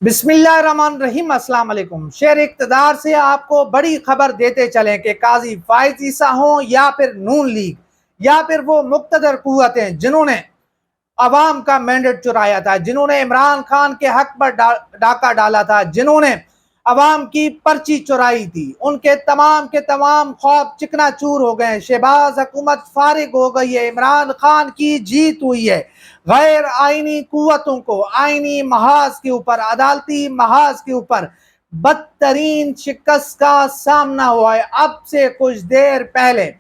بسم اللہ الرحمن الرحیم۔ السلام علیکم۔ شہر اقتدار سے آپ کو بڑی خبر دیتے چلیں کہ قاضی فائز عیسیٰ ہوں یا پھر نون لیگ یا پھر وہ مقتدر قوتیں جنہوں نے عوام کا مینڈیٹ چرایا تھا، جنہوں نے عمران خان کے حق پر ڈاکہ ڈالا تھا، جنہوں نے عوام کی پرچی چرائی تھی، ان کے تمام خواب چکنا چور ہو گئے۔ شہباز حکومت فارغ ہو گئی ہے، عمران خان کی جیت ہوئی ہے۔ غیر آئینی قوتوں کو آئینی محاذ کے اوپر، عدالتی محاذ کے اوپر بدترین شکست کا سامنا ہوا ہے۔ اب سے کچھ دیر پہلے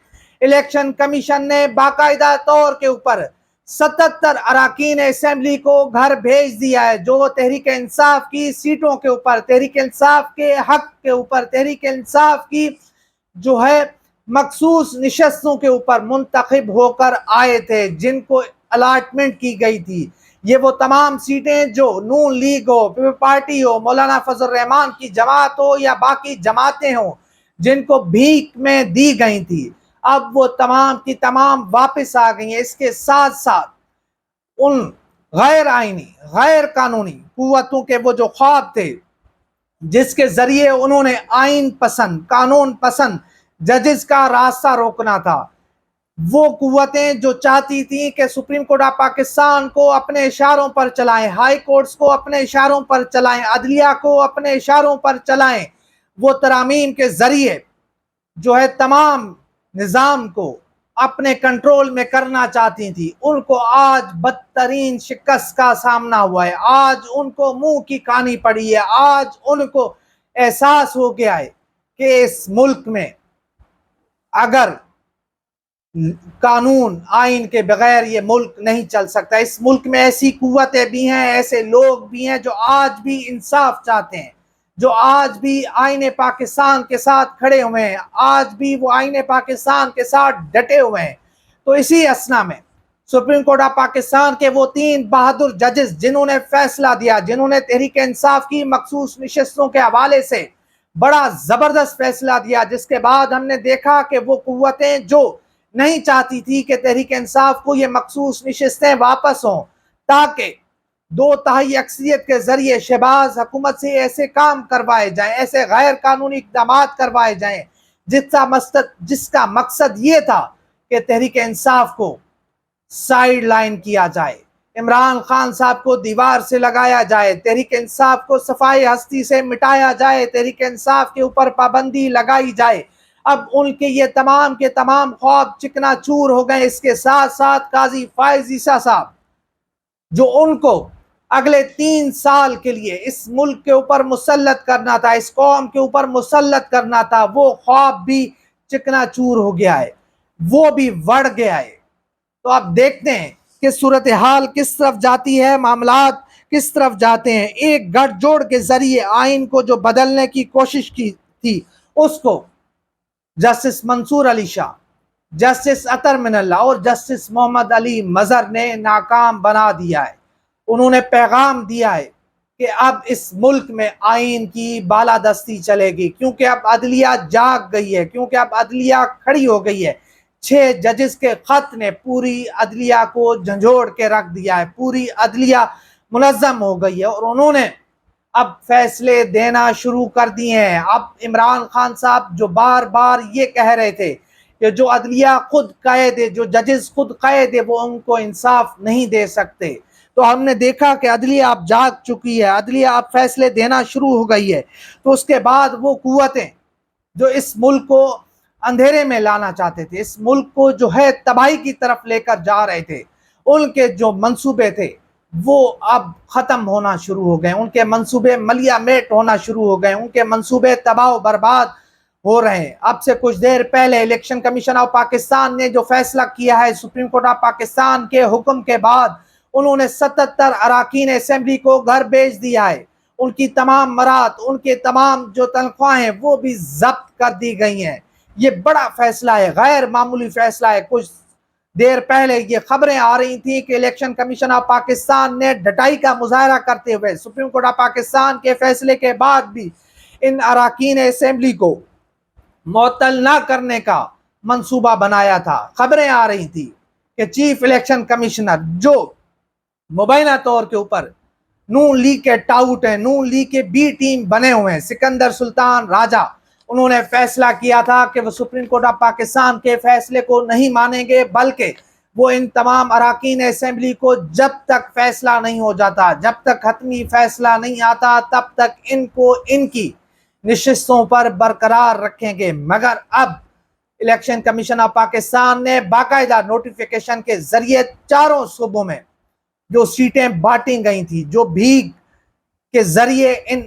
الیکشن کمیشن نے باقاعدہ طور کے اوپر 77 اراکین اسمبلی کو گھر بھیج دیا ہے، جو تحریک انصاف کی سیٹوں کے اوپر، تحریک انصاف کے حق کے اوپر، تحریک انصاف کی جو ہے مخصوص نشستوں کے اوپر منتخب ہو کر آئے تھے، جن کو الاٹمنٹ کی گئی تھی۔ یہ وہ تمام سیٹیں جو نون لیگ ہو، پیپلز پارٹی ہو، مولانا فضل الرحمان کی جماعت ہو یا باقی جماعتیں ہوں، جن کو بھیک میں دی گئی تھی، اب وہ تمام کی تمام واپس آ گئی ہیں۔ اس کے ساتھ ساتھ ان غیر آئینی، غیر قانونی قوتوں کے وہ جو خواب تھے، جس کے ذریعے انہوں نے آئین پسند، قانون پسند ججز کا راستہ روکنا تھا، وہ قوتیں جو چاہتی تھیں کہ سپریم کورٹ آف پاکستان کو اپنے اشاروں پر چلائیں، ہائی کورٹس کو اپنے اشاروں پر چلائیں، عدلیہ کو اپنے اشاروں پر چلائیں، وہ ترامیم کے ذریعے جو ہے تمام نظام کو اپنے کنٹرول میں کرنا چاہتی تھی، ان کو آج بدترین شکست کا سامنا ہوا ہے۔ آج ان کو منہ کی کہانی پڑی ہے۔ آج ان کو احساس ہو گیا ہے کہ اس ملک میں اگر قانون آئین کے بغیر یہ ملک نہیں چل سکتا۔ اس ملک میں ایسی قوتیں بھی ہیں، ایسے لوگ بھی ہیں جو آج بھی انصاف چاہتے ہیں، جو آج بھی آئین پاکستان کے ساتھ کھڑے ہوئے ہیں، آج بھی وہ آئین پاکستان کے ساتھ ڈٹے ہوئے ہیں۔ تو اسی اسنا میں سپریم کورٹ آف پاکستان کے وہ 3 بہادر ججز جنہوں نے فیصلہ دیا، جنہوں نے تحریک انصاف کی مخصوص نشستوں کے حوالے سے بڑا زبردست فیصلہ دیا، جس کے بعد ہم نے دیکھا کہ وہ قوتیں جو نہیں چاہتی تھی کہ تحریک انصاف کو یہ مخصوص نشستیں واپس ہوں، تاکہ 2/3 اکثریت کے ذریعے شہباز حکومت سے ایسے کام کروائے جائیں، ایسے غیر قانونی اقدامات کروائے جائیں جس کا مقصد یہ تھا کہ تحریک انصاف کو سائیڈ لائن کیا جائے، عمران خان صاحب کو دیوار سے لگایا جائے، تحریک انصاف کو صفائی ہستی سے مٹایا جائے، تحریک انصاف کے اوپر پابندی لگائی جائے۔ اب ان کے یہ تمام کے تمام خواب چکنا چور ہو گئے۔ اس کے ساتھ ساتھ قاضی فائز عیسیٰ صاحب جو ان کو اگلے 3 سال کے لیے اس ملک کے اوپر مسلط کرنا تھا، اس قوم کے اوپر مسلط کرنا تھا، وہ خواب بھی چکنا چور ہو گیا ہے، وہ بھی بڑھ گیا ہے۔ تو آپ دیکھتے ہیں کہ صورتحال کس طرف جاتی ہے، معاملات کس طرف جاتے ہیں۔ ایک گٹھ جوڑ کے ذریعے آئین کو جو بدلنے کی کوشش کی تھی، اس کو جسٹس منصور علی شاہ، جسٹس اطہر من اللہ اور جسٹس محمد علی مظہر نے ناکام بنا دیا ہے۔ انہوں نے پیغام دیا ہے کہ اب اس ملک میں آئین کی بالادستی چلے گی، کیونکہ اب عدلیہ جاگ گئی ہے، کیونکہ اب عدلیہ کھڑی ہو گئی ہے۔ 6 ججز کے خط نے پوری عدلیہ کو جھنجھوڑ کے رکھ دیا ہے، پوری عدلیہ منظم ہو گئی ہے، اور انہوں نے اب فیصلے دینا شروع کر دیے ہیں۔ اب عمران خان صاحب جو بار بار یہ کہہ رہے تھے کہ جو عدلیہ خود قائد ہے، جو ججز خود قائد ہے، وہ ان کو انصاف نہیں دے سکتے، تو ہم نے دیکھا کہ عدلیہ اب جاگ چکی ہے، عدلیہ اب فیصلے دینا شروع ہو گئی ہے۔ تو اس کے بعد وہ قوتیں جو اس ملک کو اندھیرے میں لانا چاہتے تھے، اس ملک کو جو ہے تباہی کی طرف لے کر جا رہے تھے، ان کے جو منصوبے تھے وہ اب ختم ہونا شروع ہو گئے، ان کے منصوبے ملیہ میٹ ہونا شروع ہو گئے، ان کے منصوبے تباہ و برباد ہو رہے ہیں۔ اب سے کچھ دیر پہلے الیکشن کمیشن آف پاکستان نے جو فیصلہ کیا ہے، سپریم کورٹ آف پاکستان کے حکم کے بعد انہوں نے 77 اراکین اسمبلی کو گھر بھیج دیا ہے۔ ان کی تمام مراد، ان کے تمام جو تنخواہیں وہ بھی ضبط کر دی گئی ہیں۔ یہ بڑا فیصلہ ہے، غیر معمولی فیصلہ ہے۔ کچھ دیر پہلے یہ خبریں آ رہی تھیں کہ الیکشن کمیشن آف پاکستان نے ڈٹائی کا مظاہرہ کرتے ہوئے سپریم کورٹ آف پاکستان کے فیصلے کے بعد بھی ان اراکین اسمبلی کو معطل نہ کرنے کا منصوبہ بنایا تھا۔ خبریں آ رہی تھی کہ چیف الیکشن کمشنر جو مبینہ طور کے اوپر نون لیگ کے ٹاؤٹ ہیں, نون لیگ کے بی ٹیم بنے ہوئے ہیں. سکندر سلطان راجہ انہوں نے فیصلہ کیا تھا کہ وہ سپریم کورٹ آف پاکستان کے فیصلے کو نہیں مانیں گے, بلکہ وہ ان تمام اراکین اسمبلی کو جب تک فیصلہ نہیں ہو جاتا, جب تک حتمی فیصلہ نہیں آتا, تب تک ان کو ان کی نشستوں پر برقرار رکھیں گے. مگر اب الیکشن کمیشن آف پاکستان نے باقاعدہ نوٹیفیکیشن کے ذریعے چاروں صوبوں میں جو سیٹیں بانٹی گئی تھی, جو بھیگ کے ذریعے ان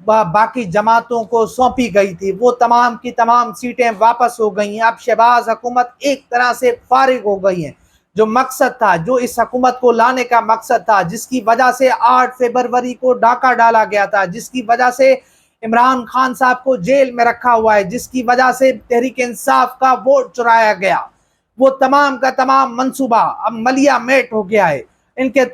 باقی جماعتوں کو سونپی گئی تھی, وہ تمام کی تمام سیٹیں واپس ہو گئی ہیں. اب شہباز حکومت ایک طرح سے فارغ ہو گئی ہے. جو مقصد تھا, جو اس حکومت کو لانے کا مقصد تھا, جس کی وجہ سے 8 فروری کو ڈاکہ ڈالا گیا تھا, جس کی وجہ سے عمران خان صاحب کو جیل میں رکھا ہوا ہے, جس کی وجہ سے تحریک انصاف کا ووٹ چرایا گیا, وہ تمام کا تمام منصوبہ اب ملیا میٹ ہو گیا ہے. ان کے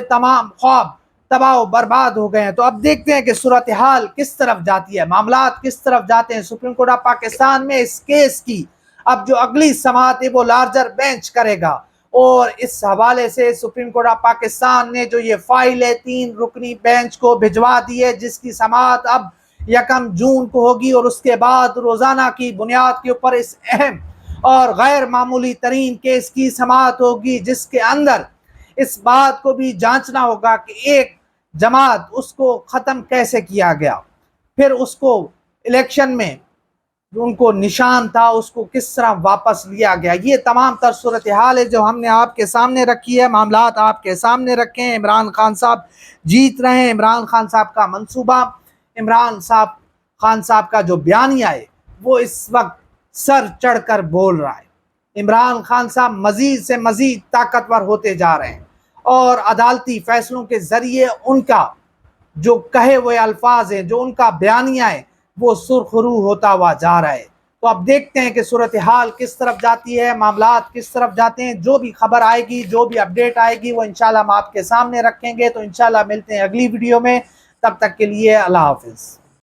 تمام خواب تباہ و برباد ہو گئے ہیں. تو اب دیکھتے ہیں کہ صورتحال کس طرف جاتی ہے, معاملات کس طرف جاتے ہیں. سپریم کورٹ آف پاکستان میں اس کیس کی اب جو اگلی سماعت ہے وہ لارجر بینچ کرے گا, اور اس حوالے سے سپریم کورٹ آف پاکستان نے جو یہ فائل ہے 3 رکنی بینچ کو بھجوا دی ہے, جس کی سماعت اب 1 جون کو ہوگی, اور اس کے بعد روزانہ کی بنیاد کے اوپر اس اہم اور غیر معمولی ترین کیس کی سماعت ہوگی, جس کے اندر اس بات کو بھی جانچنا ہوگا کہ ایک جماعت اس کو ختم کیسے کیا گیا, پھر اس کو الیکشن میں جو ان کو نشان تھا اس کو کس طرح واپس لیا گیا. یہ تمام تر صورتحال ہے جو ہم نے آپ کے سامنے رکھی ہے, معاملات آپ کے سامنے رکھے ہیں. عمران خان صاحب جیت رہے ہیں. عمران خان صاحب کا منصوبہ, عمران خان صاحب کا جو بیانیہ ہے وہ اس وقت سر چڑھ کر بول رہا ہے. عمران خان صاحب مزید سے مزید طاقتور ہوتے جا رہے ہیں, اور عدالتی فیصلوں کے ذریعے ان کا جو کہے ہوئے الفاظ ہیں, جو ان کا بیانیہ ہے, وہ سرخرو ہوتا ہوا جا رہا ہے. تو اب دیکھتے ہیں کہ صورتحال کس طرف جاتی ہے, معاملات کس طرف جاتے ہیں. جو بھی خبر آئے گی, جو بھی اپڈیٹ آئے گی, وہ انشاءاللہ ہم آپ کے سامنے رکھیں گے. تو انشاءاللہ ملتے ہیں اگلی ویڈیو میں, تب تک کے لیے اللہ حافظ.